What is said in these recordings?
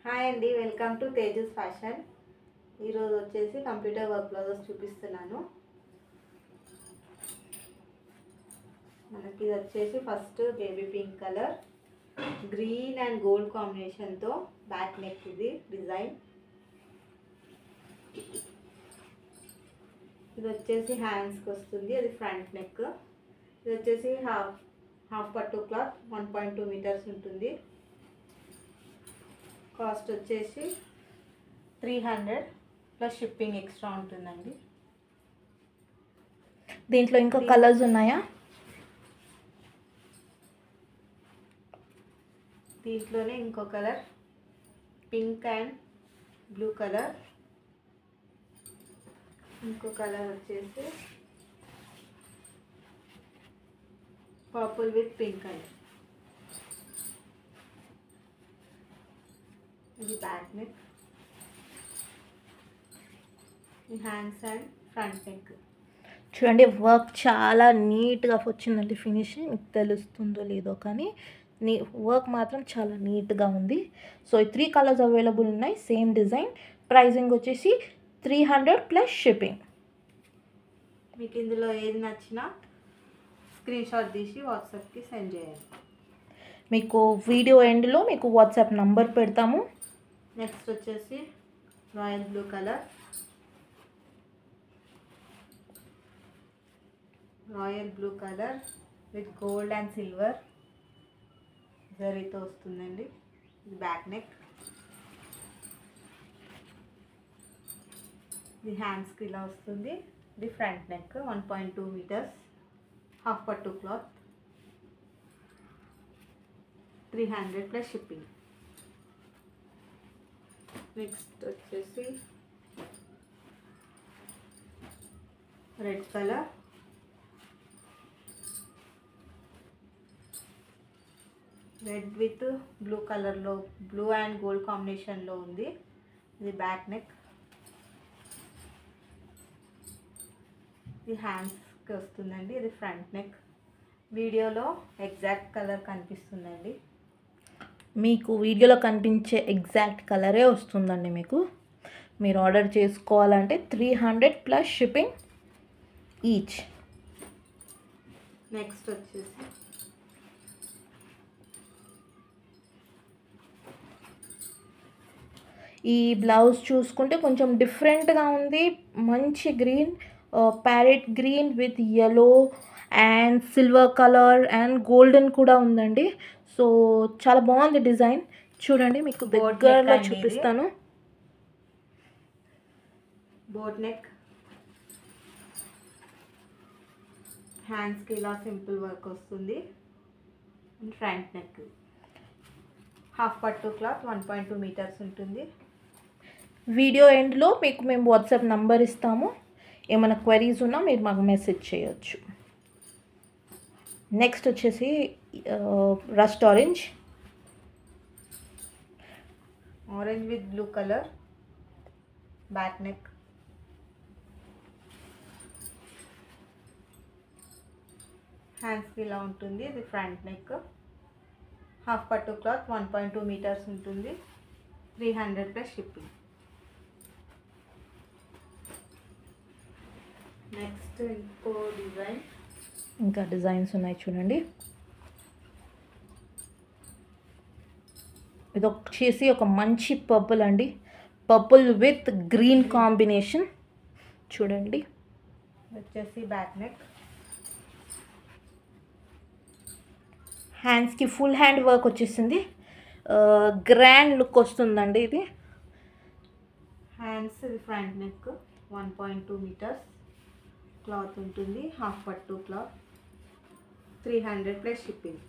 Hi అండి, welcome to Tejas fashion. ఈరోజు వచ్చేసి కంప్యూటర్ వర్క్ బ్లౌజెస్ చూపిస్తున్నాను. మనకి ఇది వచ్చేసి first baby pink colour, green and gold కాంబినేషన్తో బ్యాక్ నెక్ ఇది డిజైన్. ఇది వచ్చేసి హ్యాండ్స్కి వస్తుంది, అది ఫ్రంట్ నెక్. ఇది వచ్చేసి హాఫ్ పట్టు క్లాత్ 1.2 మీటర్స్ ఉంటుంది. కాస్ట్ వచ్చేసి 300 ప్లస్ షిప్పింగ్ ఎక్స్ట్రా ఉంటుందండి. దీంట్లో ఇంకా కలర్స్ ఉన్నాయా? దీంట్లోనే ఇంకో colour pink and blue colour, ఇంకో కలర్ వచ్చేసి పర్పుల్ విత్ పింక్ అండి. ఇది బ్యాక్ నెక్, ఈ హ్యాండ్స్ అండ్ ఫ్రంట్ నెక్. చూడండి, వర్క్ చాలా నీట్గా వచ్చిందండి. ఫినిషింగ్ తెలుస్తుందో లేదో కానీ వర్క్ మాత్రం చాలా నీట్గా ఉంది. సో ఈ 3 కలర్స్ అవైలబుల్ ఉన్నాయి, సేమ్ డిజైన్. ప్రైజింగ్ వచ్చేసి 300 ప్లస్ షిప్పింగ్. మీకు ఇందులో ఏది నచ్చినా స్క్రీన్ షాట్ తీసి వాట్సాప్కి సెండ్ చేయండి. మీకు వీడియో ఎండ్లో మీకు వాట్సాప్ నంబర్ పెడతాము. నెక్స్ట్ వచ్చేసి royal blue colour, royal blue colour with gold and silver జరీతో వస్తుందండి. ఇది బ్యాక్ నెక్, ఇది హ్యాండ్స్కి ఇలా వస్తుంది. ఇది ఫ్రంట్ నెక్ 1.2 మీటర్స్, హాఫ్ పట్టు క్లాత్, 300 ప్లస్ షిప్పింగ్. నెక్స్ట్ వచ్చేసి red colour, red with blue కలర్లో, బ్లూ అండ్ గోల్డ్ కాంబినేషన్లో ఉంది. ఇది బ్యాక్ నెక్, ఇది హ్యాండ్స్కి వస్తుందండి. ఇది ఫ్రంట్ నెక్. వీడియోలో ఎగ్జాక్ట్ కలర్ కనిపిస్తుందండి. మీకు వీడియోలో కనిపించే ఎగ్జాక్ట్ కలరే వస్తుందండి. మీరు ఆర్డర్ చేసుకోవాలంటే 300 ప్లస్ షిప్పింగ్ ఈచ్. నెక్స్ట్ వచ్చేసి ఈ బ్లౌజ్ చూసుకుంటే కొంచెం డిఫరెంట్గా ఉంది. మంచి green, parrot green with yellow and silver colour and golden కూడా ఉందండి. సో చాలా బాగుంది డిజైన్. చూడండి, మీకు దగ్గరలో చూపిస్తాను. బోట్ నెక్, హ్యాండ్స్కి ఇలా సింపుల్ వర్క్ వస్తుంది. ఫ్రంట్ నెక్, హాఫ్ పట్టు క్లాత్ 1.2 మీటర్స్ ఉంటుంది. వీడియో ఎండ్లో మీకు మేము వాట్సాప్ నంబర్ ఇస్తాము. ఏమైనా క్వెరీస్ ఉన్నా మీరు మాకు మెసేజ్ చేయొచ్చు. నెక్స్ట్ వచ్చేసి rust orange, orange with blue colour, back neck, హ్యాండ్స్కి ఇలా ఉంటుంది. ఇది ఫ్రంట్ నెక్, హాఫ్ పట్టు క్లాత్ 1.2 మీటర్స్ ఉంటుంది. 300 ప్లస్ షిప్పింగ్. నెక్స్ట్ ఇంకో డిజైన్, ఇంకా డిజైన్స్ ఉన్నాయి చూడండి. ఇది వచ్చేసి ఒక మంచి పర్పుల్ అండి, పర్పుల్ విత్ గ్రీన్ కాంబినేషన్. చూడండి, వచ్చేసి బ్యాక్ నెక్, హ్యాండ్స్కి ఫుల్ హ్యాండ్ వర్క్ వచ్చేసింది. గ్రాండ్ లుక్ వస్తుందండి. ఇది హ్యాండ్స్, ఇది ఫ్రంట్ నెక్ 1.2 మీటర్స్ క్లాత్ ఉంటుంది. హాఫ్ పట్టు క్లాత్, 300 ప్లస్ షిప్పింగ్.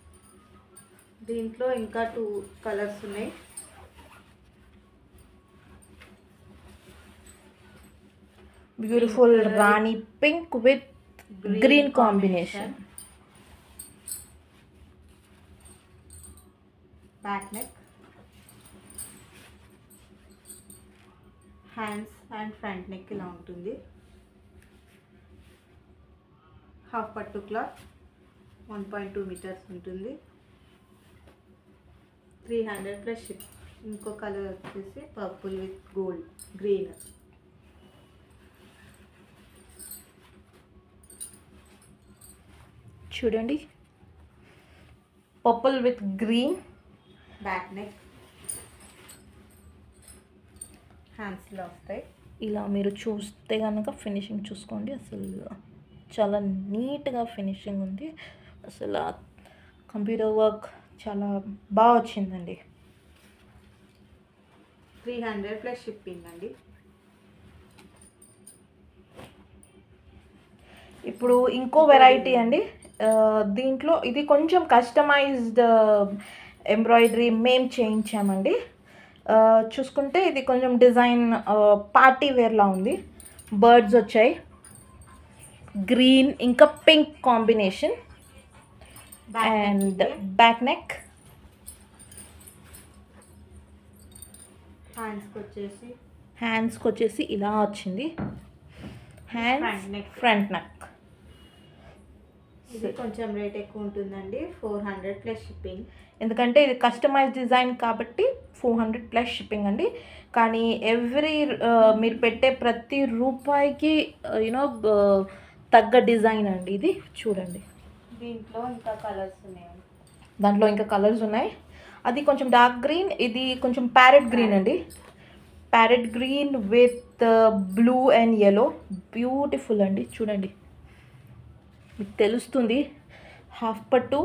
దీంట్లో ఇంకా 2 కలర్స్ ఉన్నాయి. Beautiful Rani pink with green combination. Back neck, hands and front neck ఇలా ఉంటుంది. హాఫ్ పట్టు క్లాత్ 1.2 మీటర్స్ ఉంటుంది. 300 ప్లస్ షిప్. ఇంకో కలర్ వచ్చేసి పర్పుల్ విత్ గోల్డ్ గ్రీన్. చూడండి, purple with green. Back neck, హ్యాండ్స్లో వస్తాయి. ఇలా మీరు చూస్తే కనుక ఫినిషింగ్ చూసుకోండి, అసలు చాలా నీట్గా ఫినిషింగ్ ఉంది. అసలు కంప్యూటర్ వర్క్ చాలా బాగా వచ్చిందండి. 300 ప్లస్ షిప్పింగ్ అండి. ఇప్పుడు ఇంకో వెరైటీ అండి. దీంట్లో ఇది కొంచెం కస్టమైజ్డ్ ఎంబ్రాయిడరీ మేము చేయించామండి. చూసుకుంటే ఇది కొంచెం డిజైన్ పార్టీ వేర్లా ఉంది. బర్డ్స్ వచ్చాయి, గ్రీన్ ఇంకా pink combination. And back neck, హ్యాండ్స్కి వచ్చేసి ఇలా వచ్చింది. Hands, front neck. ఇది కొంచెం రేట్ ఎక్కువ ఉంటుందండి, 400 ప్లస్ షిప్పింగ్. ఎందుకంటే ఇది కస్టమైజ్ డిజైన్ కాబట్టి 400 ప్లస్ షిప్పింగ్ అండి. కానీ మీరు పెట్టే ప్రతి రూపాయికి యూనో తగ్గ డిజైన్ అండి ఇది. చూడండి, దీంట్లో ఇంకా కలర్స్ ఉన్నాయి. దాంట్లో ఇంకా కలర్స్ ఉన్నాయి. అది కొంచెం డార్క్ గ్రీన్, ఇది కొంచెం ప్యారెట్ గ్రీన్ అండి. Parrot green with blue and yellow. Beautiful అండి. చూడండి, మీకు తెలుస్తుంది హాఫ్ పట్టు.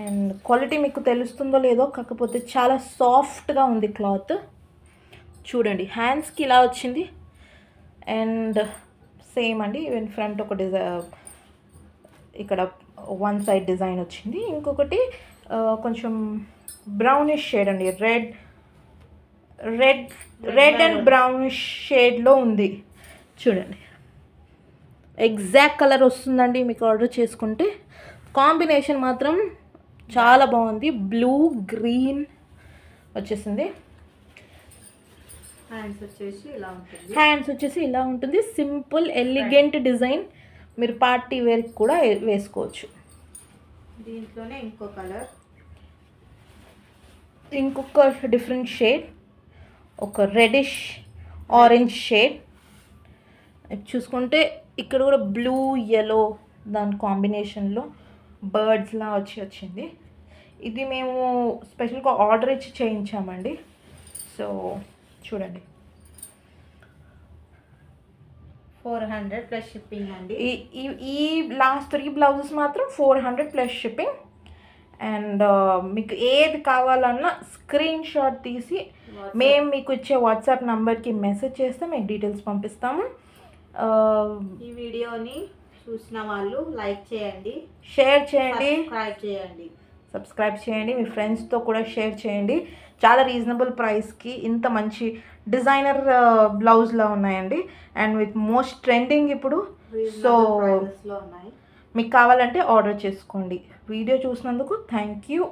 అండ్ క్వాలిటీ మీకు తెలుస్తుందో లేదో, కాకపోతే చాలా సాఫ్ట్గా ఉంది క్లాత్. చూడండి, హ్యాండ్స్కి ఇలా వచ్చింది. అండ్ సేమ్ అండి, ఈవెన్ ఫ్రంట్ ఒక ఇక్కడ వన్ సైడ్ డిజైన్ వచ్చింది. ఇంకొకటి కొంచెం బ్రౌనిష్ షేడ్ అండి, రెడ్ అండ్ బ్రౌనిష్ షేడ్లో ఉంది. చూడండి, ఎగ్జాక్ట్ కలర్ వస్తుందండి మీకు ఆర్డర్ చేసుకుంటే. కాంబినేషన్ మాత్రం చాలా బాగుంది, బ్లూ గ్రీన్ వచ్చేసింది. హ్యాండ్స్ వచ్చేసి ఇలా ఉంటుంది. సింపుల్ ఎలిగెంట్ డిజైన్, మీరు పార్టీ వేర్కి కూడా వేసుకోవచ్చు. దీంట్లోనే ఇంకొక డిఫరెంట్ షేడ్, ఒక రెడిష్ ఆరెంజ్ షేడ్. చూసుకుంటే ఇక్కడ కూడా బ్లూ yellow దాని కాంబినేషన్లో బర్డ్స్లా వచ్చింది. ఇది మేము స్పెషల్గా ఆర్డర్ ఇచ్చి చేయించామండి. సో చూడండి, 400 ప్లస్ షిప్పింగ్ అండి. ఈ లాస్ట్ 3 బ్లౌజెస్ మాత్రం 400 ప్లస్ షిప్పింగ్. అండ్ మీకు ఏది కావాలన్నా స్క్రీన్ షాట్ తీసి మేము మీకు ఇచ్చే వాట్సాప్ నెంబర్కి మెసేజ్ చేస్తే మీకు డీటెయిల్స్ పంపిస్తాము. ఈ వీడియోని చూసిన వాళ్ళు లైక్ చేయండి, షేర్ చేయండి, సబ్స్క్రైబ్ చేయండి, మీ ఫ్రెండ్స్తో కూడా షేర్ చేయండి. చాలా రీజనబుల్ ప్రైస్కి ఇంత మంచి డిజైనర్ బ్లౌజ్లో ఉన్నాయండి. అండ్ విత్ మోస్ట్ ట్రెండింగ్ ఇప్పుడు. సో ఉన్నాయి. మీకు కావాలంటే ఆర్డర్ చేసుకోండి. వీడియో చూసినందుకు థ్యాంక్ యూ.